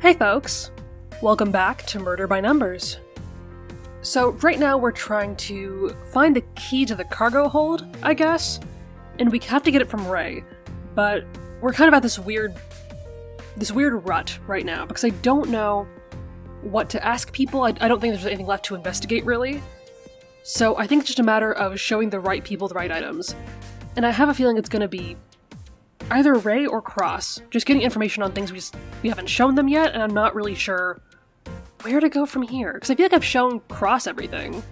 Hey folks! Welcome back to Murder by Numbers. So right now we're trying to find the key to the cargo hold, I guess, and we have to get it from Ray, but we're kind of at this weird rut right now, because I don't know what to ask people. I don't think there's anything left to investigate, really. So I think it's just a matter of showing the right people the right items. And I have a feeling it's gonna be either Ray or Cross, just getting information on things we haven't shown them yet, and I'm not really sure where to go from here, because I feel like I've shown Cross everything.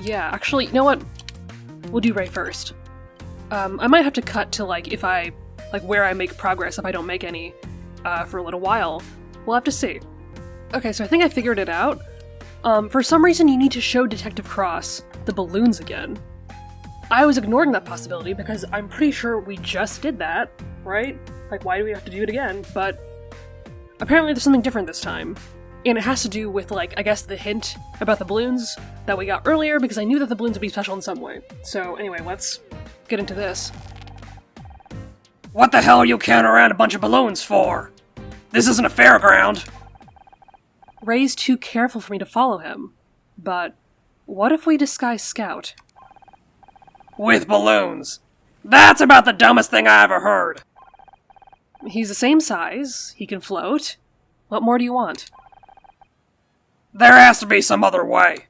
Yeah, actually, you know what? We'll do Ray first. I might have to cut to, where I make progress if I don't make any, for a little while. We'll have to see. Okay, so I think I figured it out. For some reason you need to show Detective Cross the balloons again. I was ignoring that possibility because I'm pretty sure we just did that, right? Like, why do we have to do it again? But apparently there's something different this time. And it has to do with, I guess the hint about the balloons that we got earlier, because I knew that the balloons would be special in some way. So anyway, let's get into this. What the hell are you carrying around a bunch of balloons for? This isn't a fairground. Ray's too careful for me to follow him. But what if we disguise Scout? With balloons. That's about the dumbest thing I ever heard. He's the same size, he can float. What more do you want? There has to be some other way.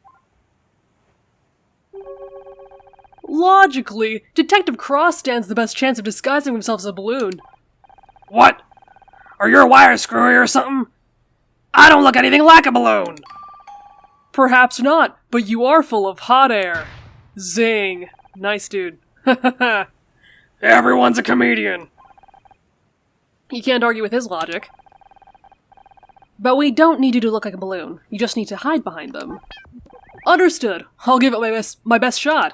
Logically, Detective Cross stands the best chance of disguising himself as a balloon. What? Are you a wire screwy or something? I don't look anything like a balloon! Perhaps not, but you are full of hot air. Zing. Nice dude. Everyone's a comedian. You can't argue with his logic. But we don't need you to look like a balloon. You just need to hide behind them. Understood. I'll give it my best shot.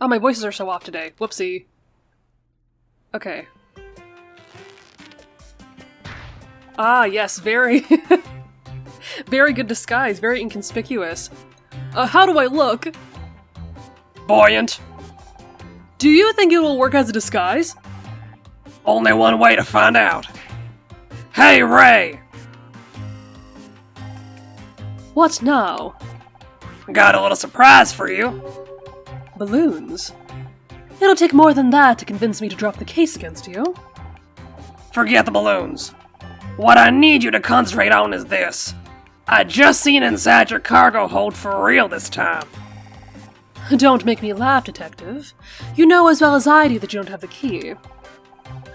Oh, my voices are so off today. Whoopsie. Okay. Ah, yes, very... very good disguise. Very inconspicuous. How do I look? Buoyant. Do you think it will work as a disguise? Only one way to find out. Hey, Ray! What now? Got a little surprise for you. Balloons? It'll take more than that to convince me to drop the case against you. Forget the balloons. What I need you to concentrate on is this. I just seen inside your cargo hold for real this time. Don't make me laugh, Detective. You know as well as I do that you don't have the key.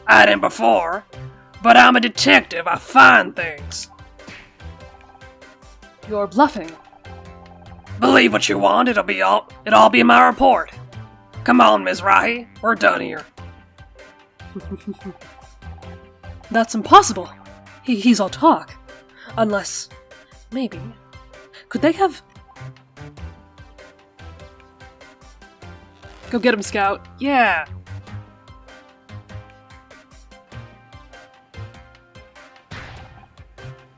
I didn't before, but I'm a detective. I find things. You're bluffing. Believe what you want, it'll all be in my report. Come on, Ms. Rahi, we're done here. That's impossible. He's all talk. Unless, maybe, could they have... Go get him, Scout. Yeah!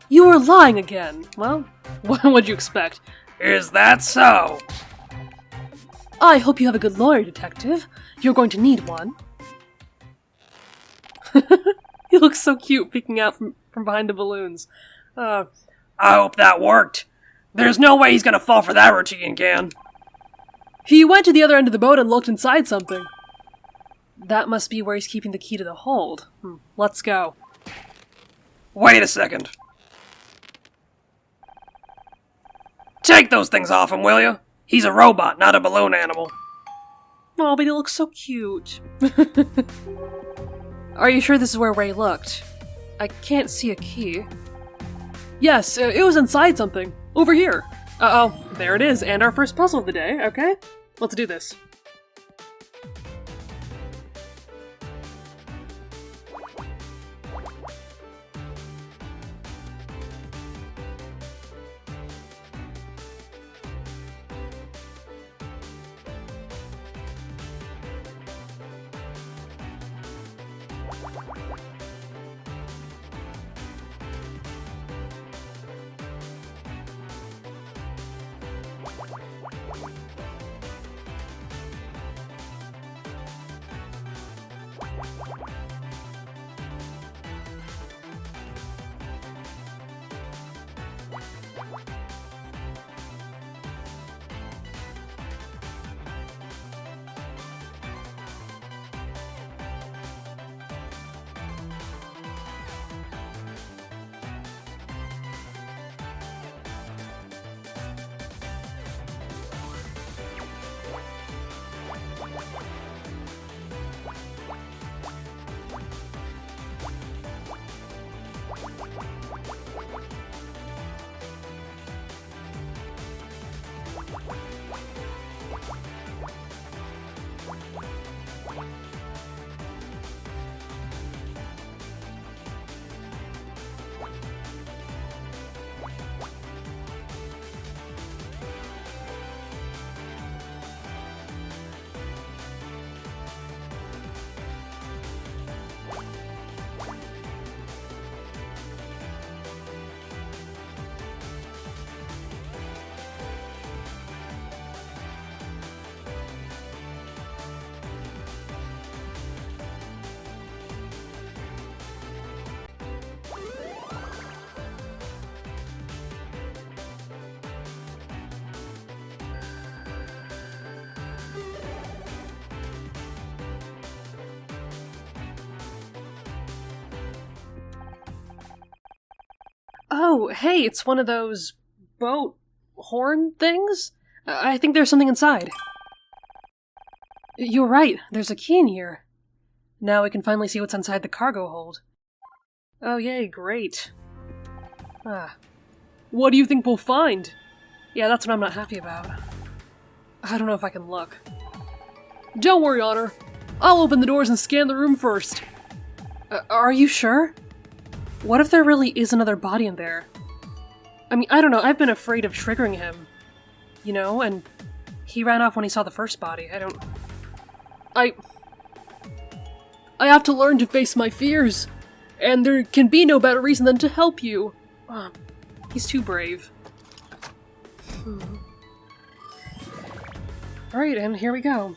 You were lying again. Well, what'd you expect? Is that so? I hope you have a good lawyer, Detective. You're going to need one. He looks so cute peeking out from behind the balloons. I hope that worked. There's no way he's gonna fall for that routine again. He went to the other end of the boat and looked inside something. That must be where he's keeping the key to the hold. Let's go. Wait a second. Take those things off him, will you? He's a robot, not a balloon animal. Oh, but he looks so cute. Are you sure this is where Ray looked? I can't see a key. Yes, it was inside something. Over here. Uh-oh, there it is, and our first puzzle of the day, okay? Let's do this. Oh, hey, it's one of those boat horn things? I think there's something inside. You're right, there's a key in here. Now we can finally see what's inside the cargo hold. Oh yay, great. What do you think we'll find? Yeah, that's what I'm not happy about. I don't know if I can look. Don't worry, Honor. I'll open the doors and scan the room first. Are you sure? What if there really is another body in there? I mean, I don't know, I've been afraid of triggering him. You know, and he ran off when he saw the first body. I have to learn to face my fears. And there can be no better reason than to help you. He's too brave. Alright, and here we go.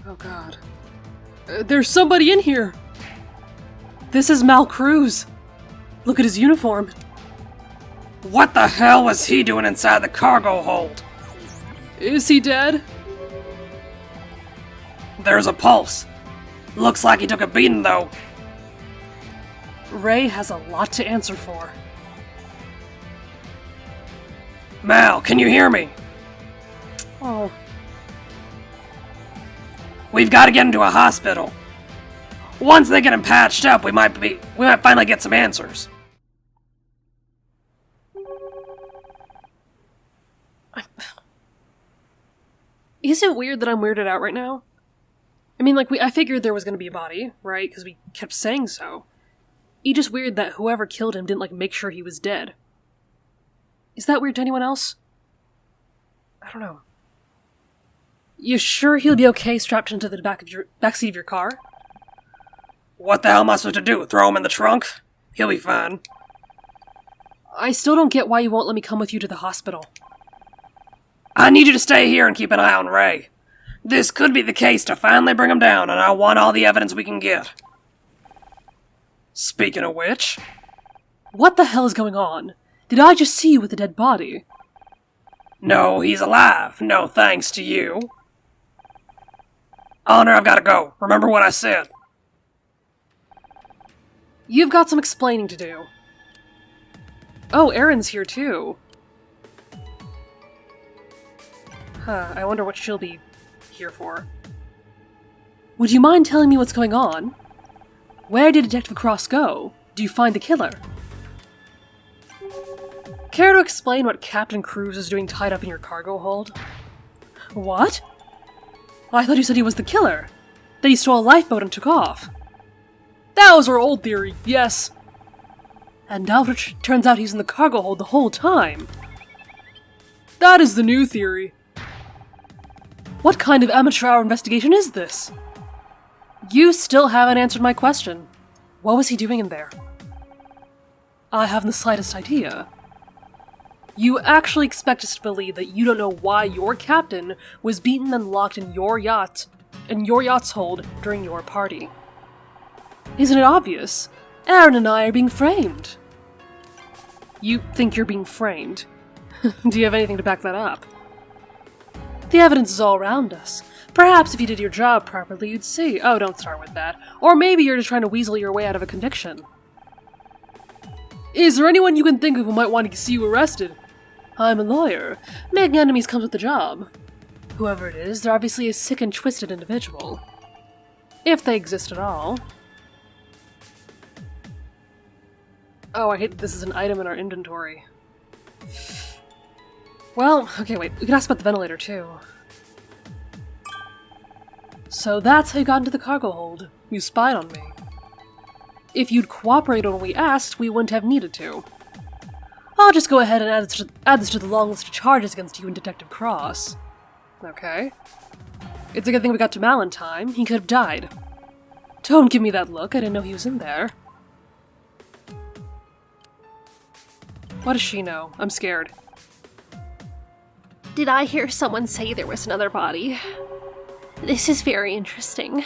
Oh god. There's somebody in here! This is Mal Cruz. Look at his uniform. What the hell was he doing inside the cargo hold? Is he dead? There's a pulse. Looks like he took a beating, though. Ray has a lot to answer for. Mal, can you hear me? Oh. We've got to get him to a hospital. Once they get him patched up, we might finally get some answers. Is it weird that I'm weirded out right now? I mean, like, I figured there was gonna be a body, right? Because we kept saying so. It's just weird that whoever killed him didn't, like, make sure he was dead. Is that weird to anyone else? I don't know. You sure he'll be okay strapped into the backseat of your car? What the hell am I supposed to do? Throw him in the trunk? He'll be fine. I still don't get why you won't let me come with you to the hospital. I need you to stay here and keep an eye on Ray. This could be the case to finally bring him down, and I want all the evidence we can get. Speaking of which... What the hell is going on? Did I just see you with a dead body? No, he's alive. No thanks to you. Honor, I've got to go. Remember what I said. You've got some explaining to do. Oh, Aaron's here too. I wonder what she'll be here for. Would you mind telling me what's going on? Where did Detective Cross go? Do you find the killer? Care to explain what Captain Cruz is doing tied up in your cargo hold? What? I thought you said he was the killer. That he stole a lifeboat and took off. That was our old theory, yes. And now it turns out he's in the cargo hold the whole time. That is the new theory. What kind of amateur hour investigation is this? You still haven't answered my question. What was he doing in there? I haven't the slightest idea. You actually expect us to believe that you don't know why your captain was beaten and locked in your yacht's hold during your party. Isn't it obvious? Aaron and I are being framed. You think you're being framed? Do you have anything to back that up? The evidence is all around us. Perhaps if you did your job properly, you'd see. Oh, don't start with that. Or maybe you're just trying to weasel your way out of a conviction. Is there anyone you can think of who might want to see you arrested? I'm a lawyer. Making enemies comes with the job. Whoever it is, they're obviously a sick and twisted individual. If they exist at all. Oh, I hate that this is an item in our inventory. Well, okay, wait. We can ask about the ventilator, too. So that's how you got into the cargo hold. You spied on me. If you'd cooperated when we asked, we wouldn't have needed to. I'll just go ahead and add this to the long list of charges against you and Detective Cross. Okay. It's a good thing we got to Mal in time. He could have died. Don't give me that look. I didn't know he was in there. What does she know? I'm scared. Did I hear someone say there was another body? This is very interesting.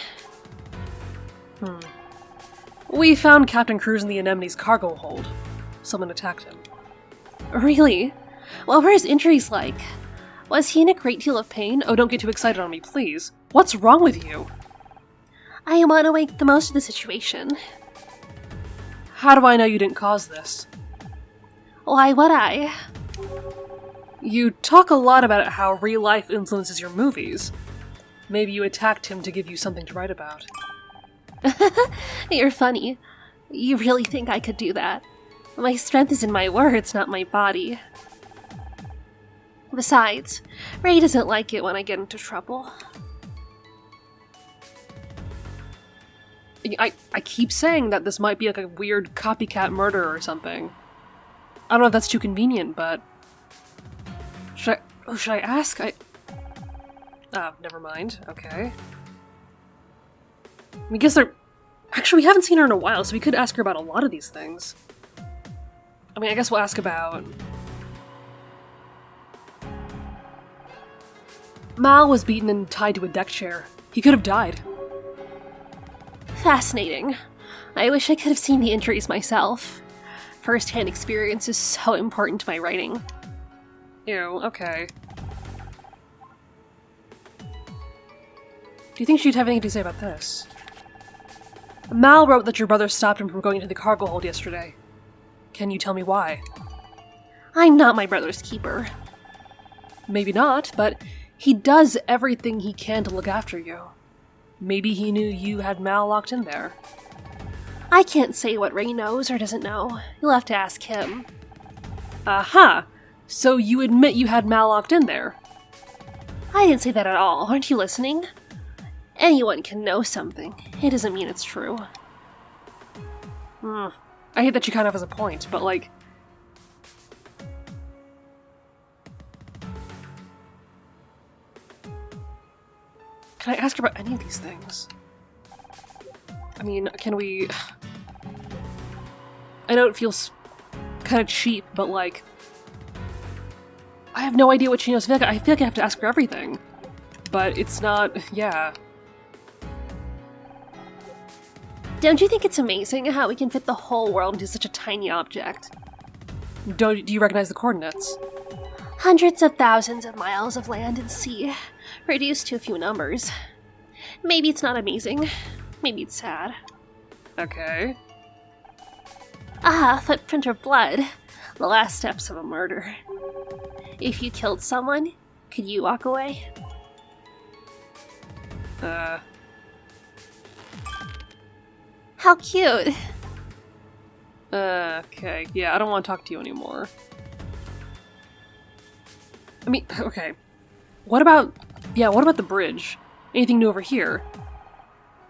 We found Captain Cruz in the Anemone's cargo hold. Someone attacked him. Really? What were his injuries like? Was he in a great deal of pain? Oh, don't get too excited on me, please. What's wrong with you? I want to make the most of the situation. How do I know you didn't cause this? Why would I? You talk a lot about how real life influences your movies. Maybe you attacked him to give you something to write about. You're funny. You really think I could do that? My strength is in my words, not my body. Besides, Ray doesn't like it when I get into trouble. I keep saying that this might be like a weird copycat murder or something. I don't know if that's too convenient, but... Should I ask? Oh, never mind. Okay. I guess they're... Actually, we haven't seen her in a while, so we could ask her about a lot of these things. I mean, I guess we'll ask about... Mal was beaten and tied to a deck chair. He could have died. Fascinating. I wish I could have seen the injuries myself. First-hand experience is so important to my writing. Ew, okay. Do you think she'd have anything to say about this? Mal wrote that your brother stopped him from going into the cargo hold yesterday. Can you tell me why? I'm not my brother's keeper. Maybe not, but he does everything he can to look after you. Maybe he knew you had Mal locked in there. I can't say what Ray knows or doesn't know. You'll have to ask him. Aha! So you admit you had Mal locked in there? I didn't say that at all. Aren't you listening? Anyone can know something. It doesn't mean it's true. I hate that she kind of has a point, but like... Can I ask her about any of these things? I mean, can we... I know it feels kind of cheap, but like... I have no idea what she knows. I feel like I have to ask her everything. But it's not... yeah. Don't you think it's amazing how we can fit the whole world into such a tiny object? Do you recognize the coordinates? Hundreds of thousands of miles of land and sea, reduced to a few numbers. Maybe it's not amazing. Maybe it's sad. Okay. Ah, footprint of blood. The last steps of a murder. If you killed someone, Could you walk away? How cute! Okay. Yeah, I don't want to talk to you anymore. I mean, okay. What about the bridge? Anything new over here?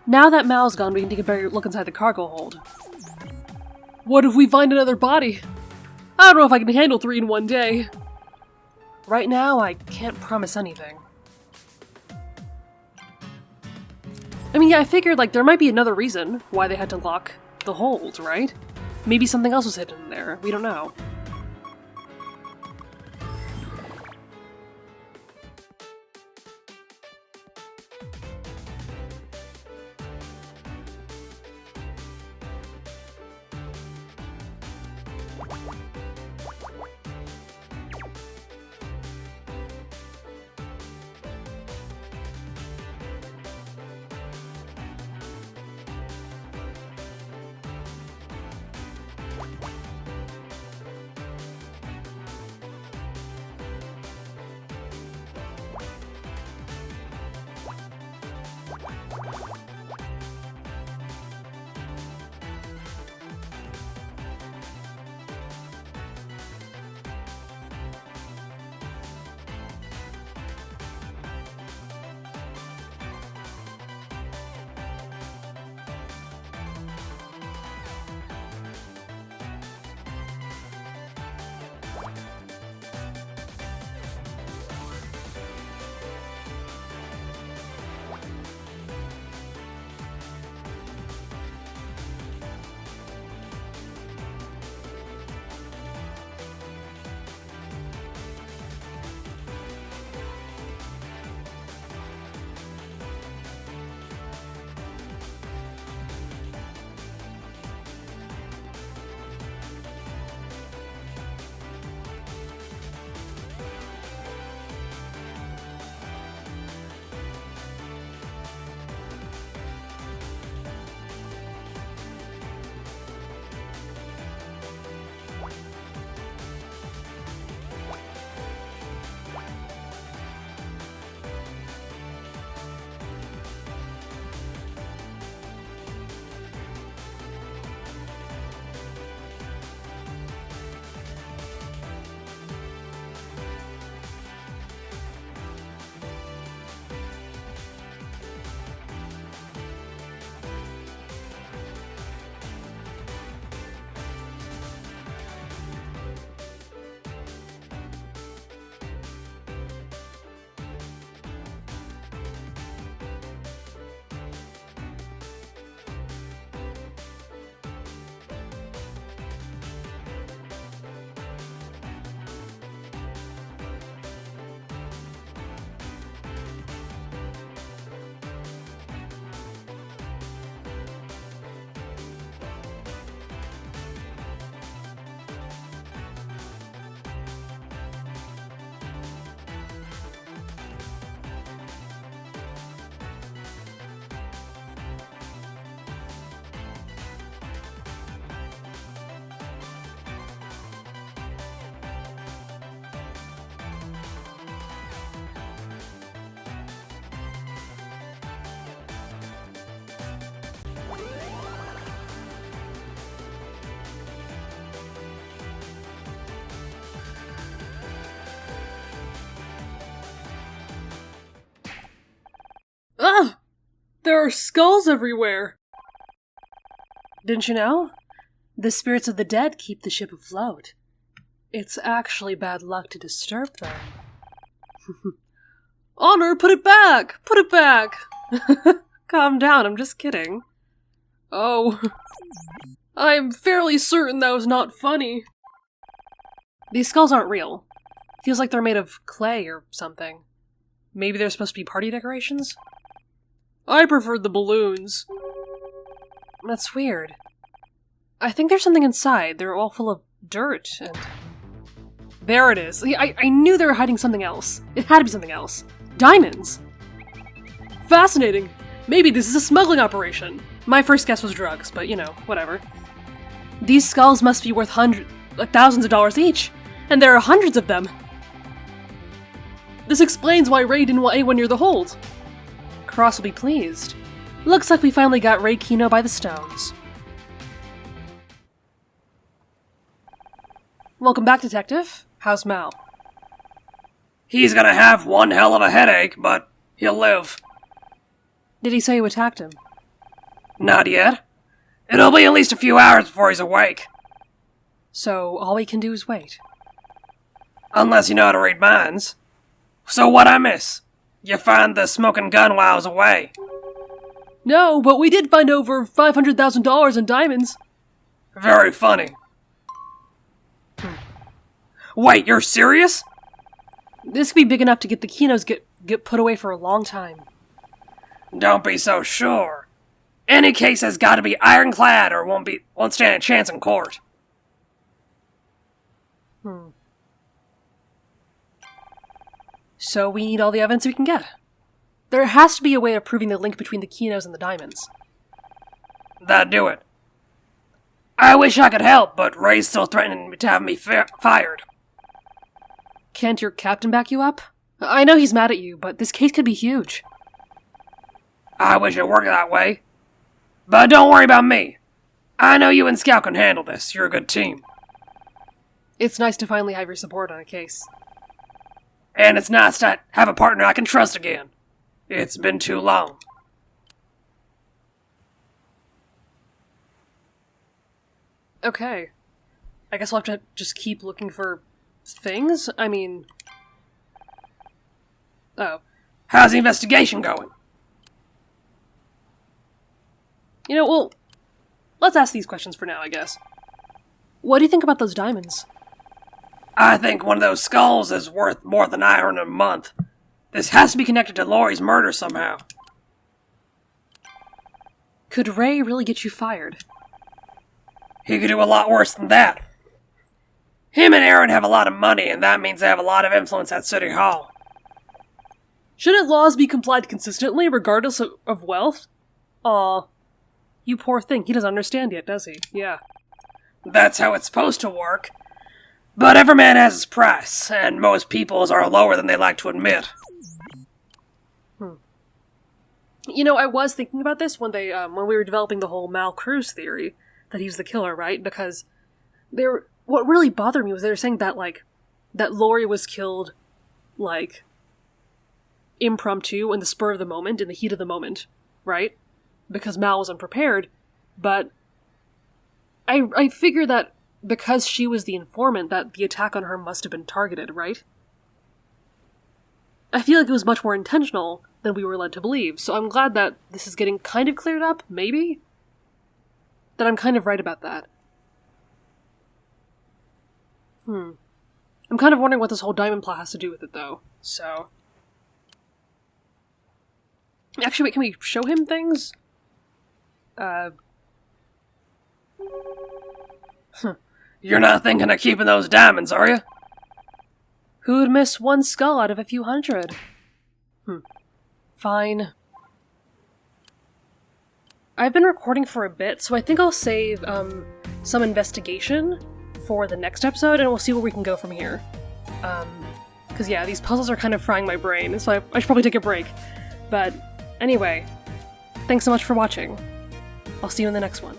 Now that Mal's gone, we can take a better look inside the cargo hold. What if we find another body? I don't know if I can handle 3 in one day. Right now, I can't promise anything. I mean, yeah, I figured, like, there might be another reason why they had to lock the hold, right? Maybe something else was hidden in there. We don't know. Ugh! There are skulls everywhere! Didn't you know? The spirits of the dead keep the ship afloat. It's actually bad luck to disturb them. Honor, put it back! Put it back! Calm down, I'm just kidding. Oh. I'm fairly certain that was not funny. These skulls aren't real. Feels like they're made of clay or something. Maybe they're supposed to be party decorations? I preferred the balloons. That's weird. I think there's something inside. They're all full of dirt and... There it is. I knew they were hiding something else. It had to be something else. Diamonds! Fascinating. Maybe this is a smuggling operation. My first guess was drugs, but you know, whatever. These skulls must be worth thousands of dollars each, and there are hundreds of them. The This explains why Ray didn't want anyone near the hold. Cross will be pleased. Looks like we finally got Ray Kino by the stones. Welcome back, Detective. How's Mal? He's gonna have one hell of a headache, but he'll live. Did he say who attacked him? Not yet. It'll be at least a few hours before he's awake. So all we can do is wait. Unless you know how to read minds. So what'd I miss? You found the smoking gun while I was away. No, but we did find over $500,000 in diamonds. Very funny. Wait, you're serious? This could be big enough to get the Kinos get put away for a long time. Don't be so sure. Any case has got to be ironclad or won't stand a chance in court. So we need all the evidence we can get. There has to be a way of proving the link between the Kinos and the diamonds. That'd do it. I wish I could help, but Ray's still threatening to have me fired. Can't your captain back you up? I know he's mad at you, but this case could be huge. I wish it worked that way. But don't worry about me. I know you and Scout can handle this. You're a good team. It's nice to finally have your support on a case. And it's nice to have a partner I can trust again. It's been too long. Okay. I guess we'll have to just keep looking for things? I mean... Oh. How's the investigation going? You know, well, let's ask these questions for now, I guess. What do you think about those diamonds? I think one of those skulls is worth more than I earn in a month. This has to be connected to Laurie's murder somehow. Could Ray really get you fired? He could do a lot worse than that. Him and Aaron have a lot of money, and that means they have a lot of influence at City Hall. Shouldn't laws be complied consistently, regardless of wealth? Aw. You poor thing, he doesn't understand yet, does he? Yeah. That's how it's supposed to work. But every man has his price, and most people's are lower than they like to admit. You know, I was thinking about this when when we were developing the whole Mal Cruz theory, that he's the killer, right? Because what really bothered me was they were saying that, that Laurie was killed, impromptu, in the spur of the moment, in the heat of the moment, right? Because Mal was unprepared, but I figure that because she was the informant, that the attack on her must have been targeted, right? I feel like it was much more intentional than we were led to believe, so I'm glad that this is getting kind of cleared up, maybe? That I'm kind of right about that. I'm kind of wondering what this whole diamond plot has to do with it, though, so... Actually, wait, can we show him things? You're not thinking of keeping those diamonds, are you? Who'd miss one skull out of a few hundred? Fine. I've been recording for a bit, so I think I'll save, some investigation for the next episode, and we'll see where we can go from here. Because yeah, these puzzles are kind of frying my brain, so I should probably take a break. But anyway, thanks so much for watching. I'll see you in the next one.